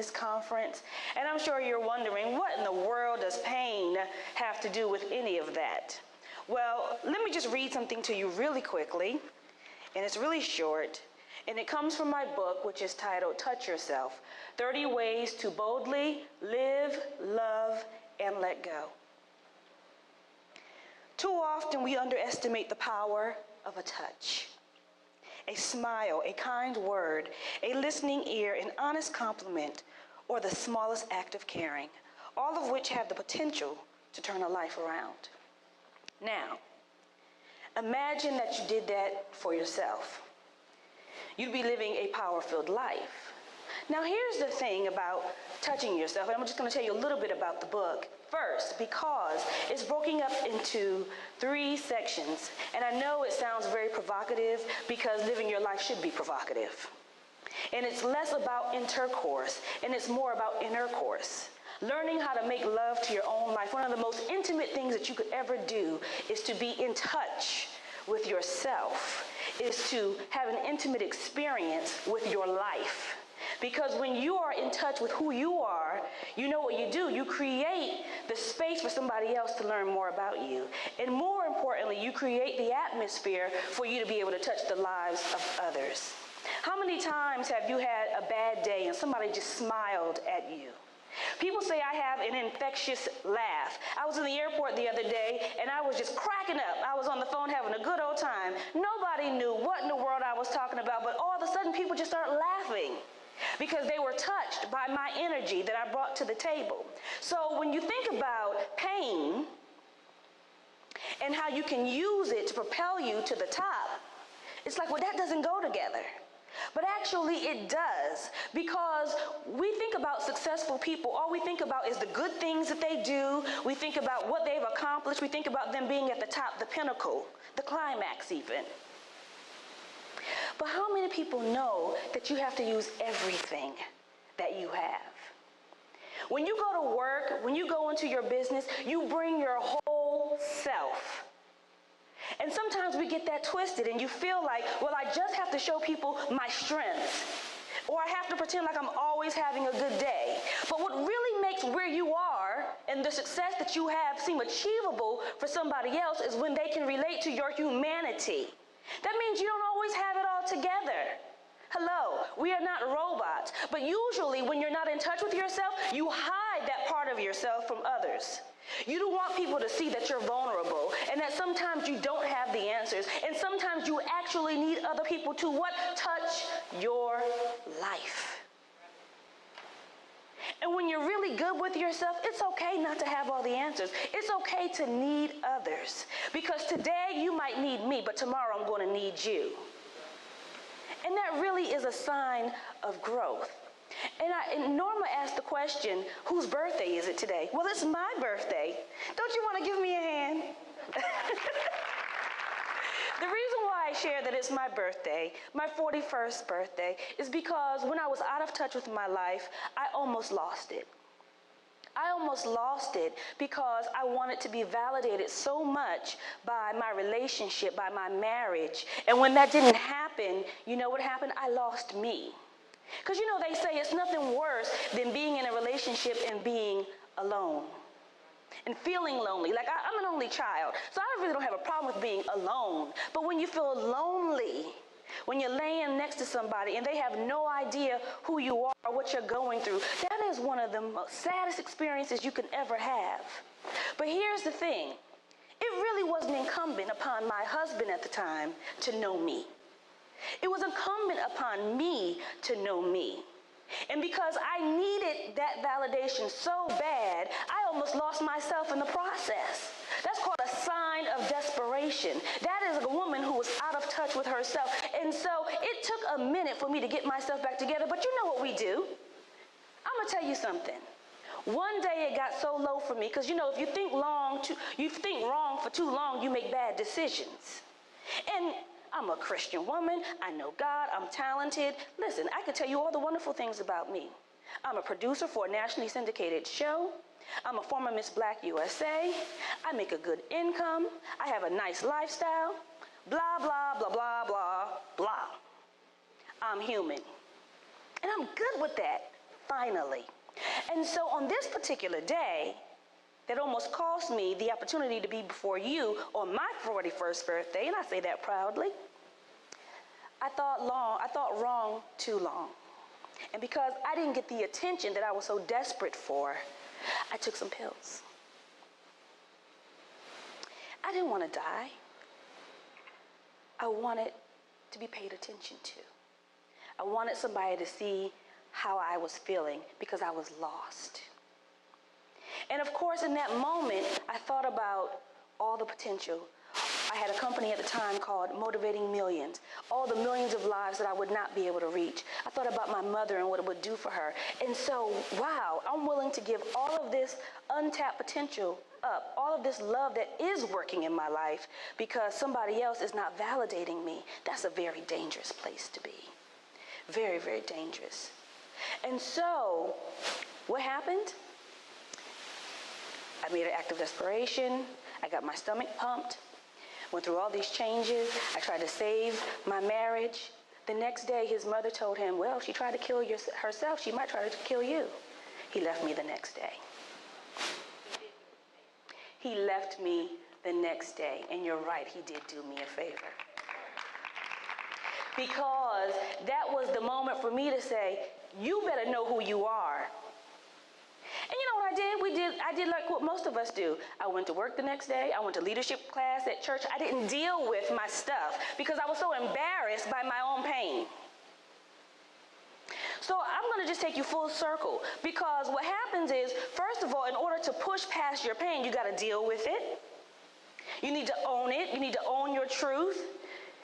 this conference. And I'm sure you're wondering, what in the world does pain have to do with any of that? Well, let me just read something to you really quickly, and it's really short, and it comes from my book, which is titled Touch Yourself, 30 Ways to Boldly Live, Love, and Let Go. Too often we underestimate the power of a touch, a smile, a kind word, a listening ear, an honest compliment, or the smallest act of caring, all of which have the potential to turn a life around. Now, imagine that you did that for yourself. You'd be living a power-filled life. Now, here's the thing about touching yourself, and I'm just going to tell you a little bit about the book first, because it's broken up into 3 sections. And I know it sounds very provocative, because living your life should be provocative. And it's less about intercourse, and it's more about intercourse. Learning how to make love to your own life. One of the most intimate things that you could ever do is to be in touch with yourself, is to have an intimate experience with your life. Because when you are in touch with who you are, you know what you do. You create the space for somebody else to learn more about you. And more importantly, you create the atmosphere for you to be able to touch the lives of others. How many times have you had a bad day and somebody just smiled at you? People say I have an infectious laugh. I was in the airport the other day and I was just cracking up. I was on the phone having a good old time. Nobody knew what in the world I was talking about, but all of a sudden people just start laughing because they were touched by my energy that I brought to the table. So when you think about pain and how you can use it to propel you to the top, it's like, well, that doesn't go together. But actually it does, because we think about successful people. All we think about is the good things that they do. We think about what they've accomplished. We think about them being at the top, the pinnacle, the climax even. But how many people know that you have to use everything that you have? When you go to work, when you go into your business, you bring your whole self. And sometimes we get that twisted and you feel like, well, I just have to show people my strengths, or I have to pretend like I'm always having a good day. But what really makes where you are and the success that you have seem achievable for somebody else is when they can relate to your humanity. That means you don't always have it all together. Hello, we are not robots. But usually when you're not in touch with yourself, you hide that part of yourself from others. You don't want people to see that you're vulnerable and that sometimes you don't have the answers, and sometimes you actually need other people to what? Touch your life. And when you're really good with yourself, it's okay not to have all the answers. It's okay to need others, because today you might need me, but tomorrow I'm going to need you. And that really is a sign of growth. And Norma asked the question, whose birthday is it today? Well, it's my birthday. Don't you want to give me a hand? The reason why I share that it's my birthday, my 41st birthday, is because when I was out of touch with my life, I almost lost it. I almost lost it because I wanted to be validated so much by my relationship, by my marriage. And when that didn't happen, you know what happened? I lost me. Because you know, they say it's nothing worse than being in a relationship and being alone and feeling lonely. Like I'm an only child, so I really don't have a problem with being alone. But when you feel lonely, when you're laying next to somebody and they have no idea who you are or what you're going through, that is one of the most saddest experiences you can ever have. But here's the thing. It really wasn't incumbent upon my husband at the time to know me. It was incumbent upon me to know me. And because I needed that validation so bad, I almost lost myself in the process. That's called a sign of desperation. That is a woman who was out of touch with herself. And so it took a minute for me to get myself back together. But you know what we do? I'm going to tell you something. One day it got so low for me, because you know, if you think wrong for too long, you make bad decisions. And I'm a Christian woman. I know God. I'm talented. Listen, I could tell you all the wonderful things about me. I'm a producer for a nationally syndicated show. I'm a former Miss Black USA. I make a good income. I have a nice lifestyle. Blah, blah, blah, blah, blah, blah. I'm human. And I'm good with that. finally. And so on this particular day, that almost cost me the opportunity to be before you on my 41st birthday, and I say that proudly, I thought wrong too long. And because I didn't get the attention that I was so desperate for, I took some pills. I didn't want to die. I wanted to be paid attention to. I wanted somebody to see how I was feeling because I was lost. And of course, in that moment, I thought about all the potential. I had a company at the time called Motivating Millions, all the millions of lives that I would not be able to reach. I thought about my mother and what it would do for her. And so, wow, I'm willing to give all of this untapped potential up, all of this love that is working in my life because somebody else is not validating me. That's a very dangerous place to be. Very, very dangerous. And so, what happened? I made an act of desperation. I got my stomach pumped. Went through all these changes. I tried to save my marriage. The next day, his mother told him, well, she tried to kill herself. She might try to kill you. He left me the next day. He left me the next day. And you're right, he did do me a favor. Because that was the moment for me to say, you better know who you are. And you know what I did? I did like what most of us do. I went to work the next day. I went to leadership class at church. I didn't deal with my stuff because I was so embarrassed by my own pain. So I'm going to just take you full circle because what happens is, first of all, in order to push past your pain, you got to deal with it. You need to own it. You need to own your truth.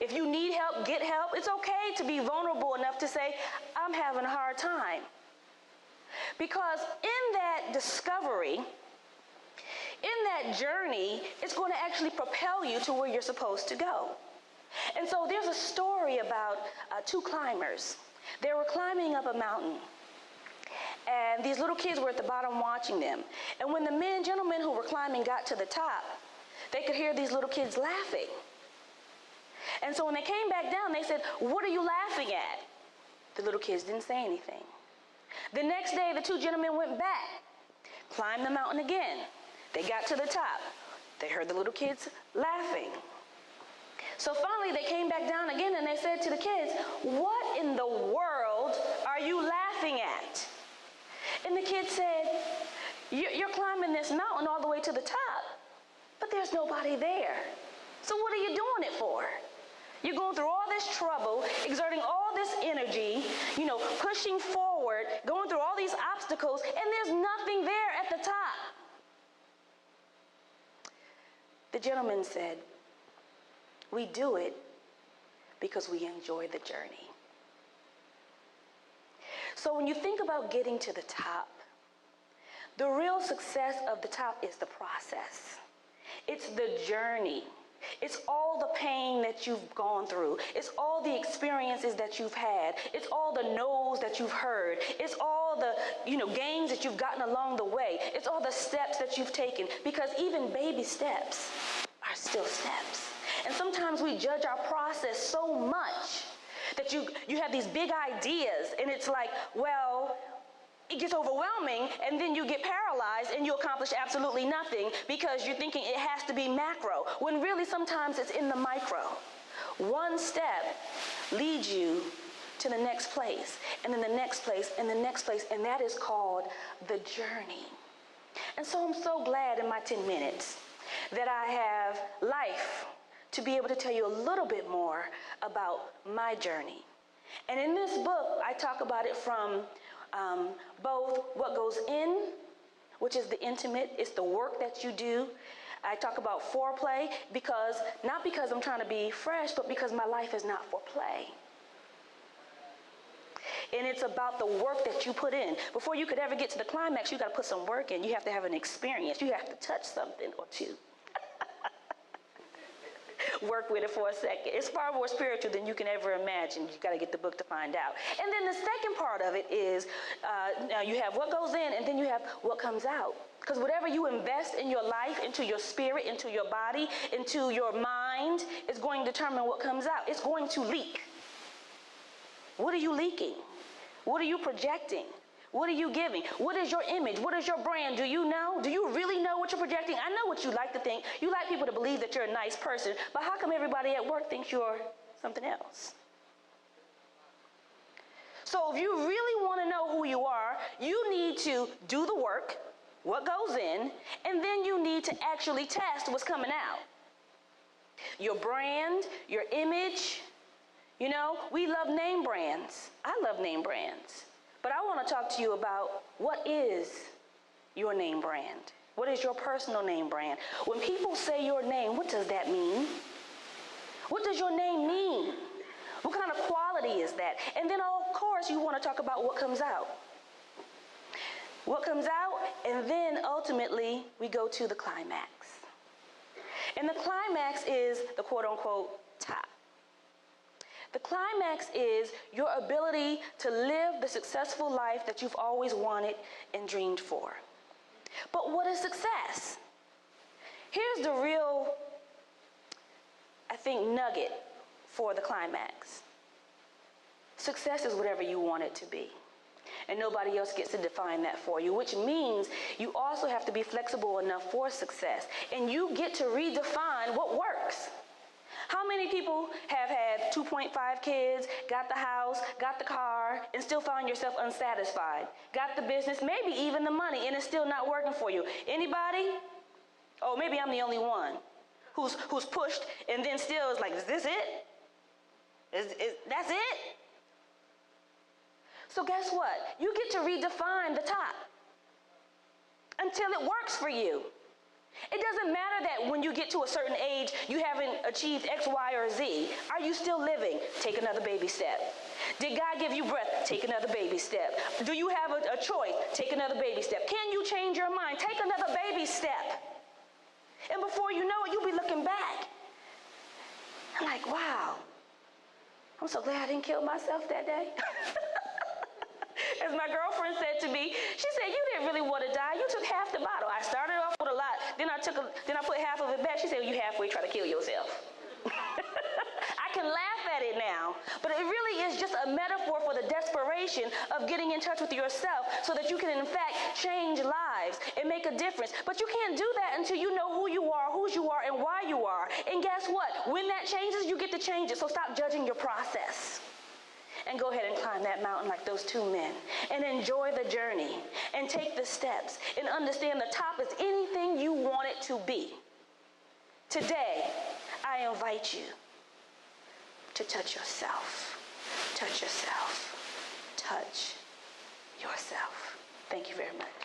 If you need help, get help. It's okay to be vulnerable enough to say, I'm having a hard time. Because in that discovery, in that journey, it's going to actually propel you to where you're supposed to go. And so there's a story about two climbers. They were climbing up a mountain. And these little kids were at the bottom watching them. And when the gentlemen who were climbing got to the top, they could hear these little kids laughing. And so when they came back down, they said, what are you laughing at? The little kids didn't say anything. The next day, the two gentlemen went back, climbed the mountain again. They got to the top. They heard the little kids laughing. So finally, they came back down again and they said to the kids, what in the world are you laughing at? And the kids said, you're climbing this mountain all the way to the top, but there's nobody there. So what are you doing it for? You're going through all this trouble, exerting all this energy, pushing forward, going through all these obstacles, and there's nothing there at the top. The gentleman said, we do it because we enjoy the journey. So when you think about getting to the top, the real success of the top is the process. It's the journey. It's all the pain that you've gone through. It's all the experiences that you've had. It's all the no's that you've heard. It's all the, gains that you've gotten along the way. It's all the steps that you've taken, because even baby steps are still steps. And sometimes we judge our process so much that you have these big ideas, and it's like, well, it gets overwhelming, and then you get paralyzed and you accomplish absolutely nothing because you're thinking it has to be macro, when really sometimes it's in the micro. One step leads you to the next place, and then the next place, and the next place, and that is called the journey. And so I'm so glad in my 10 minutes that I have life to be able to tell you a little bit more about my journey. And in this book, I talk about it from both what goes in, which is the intimate, it's the work that you do. I talk about foreplay not because I'm trying to be fresh, but because my life is not for play. And it's about the work that you put in. Before you could ever get to the climax, you got to put some work in. You have to have an experience. You have to touch something or two. Work with it for a second. It's far more spiritual than you can ever imagine. You got to get the book to find out. And then the second part of it is, now you have what goes in, and then you have what comes out. Because whatever you invest in your life, into your spirit, into your body, into your mind, is going to determine what comes out. It's going to leak. What are you leaking? What are you projecting? What are you giving? What is your image? What is your brand? Do you know? Do you really know what you're projecting? I know what you like to think. You like people to believe that you're a nice person, but how come everybody at work thinks you're something else? So if you really want to know who you are, you need to do the work, what goes in, and then you need to actually test what's coming out. Your brand, your image. You know, we love name brands. I love name brands. But I want to talk to you about what is your name brand? What is your personal name brand? When people say your name, what does that mean? What does your name mean? What kind of quality is that? And then, of course, you want to talk about what comes out. What comes out, and then ultimately we go to the climax. And the climax is the quote-unquote top. The climax is your ability to live the successful life that you've always wanted and dreamed for. But what is success? Here's the real, I think, nugget for the climax. Success is whatever you want it to be. And nobody else gets to define that for you, which means you also have to be flexible enough for success. And you get to redefine what works. How many people have had 2.5 kids, got the house, got the car, and still found yourself unsatisfied? Got the business, maybe even the money, and it's still not working for you? Anybody? Oh, maybe I'm the only one who's pushed and then still is like, is this it? That's it? So guess what? You get to redefine the top until it works for you. It doesn't matter that when you get to a certain age, you haven't achieved X, Y, or Z. Are you still living? Take another baby step. Did God give you breath? Take another baby step. Do you have a choice? Take another baby step. Can you change your mind? Take another baby step. And before you know it, you'll be looking back. I'm like, wow, I'm so glad I didn't kill myself that day. As my girlfriend said to me, she said, you didn't really want to die. You took half the bottle. I started off with a lot. Then I put half of it back. She said, you halfway try to kill yourself. I can laugh at it now, but it really is just a metaphor for the desperation of getting in touch with yourself so that you can, in fact, change lives and make a difference. But you can't do that until you know who you are, whose you are, and why you are. And guess what? When that changes, you get to change it. So stop judging your process. And go ahead and climb that mountain like those two men. And enjoy the journey. And take the steps. And understand the top is anything you want it to be. Today, I invite you to touch yourself. Touch yourself. Touch yourself. Thank you very much.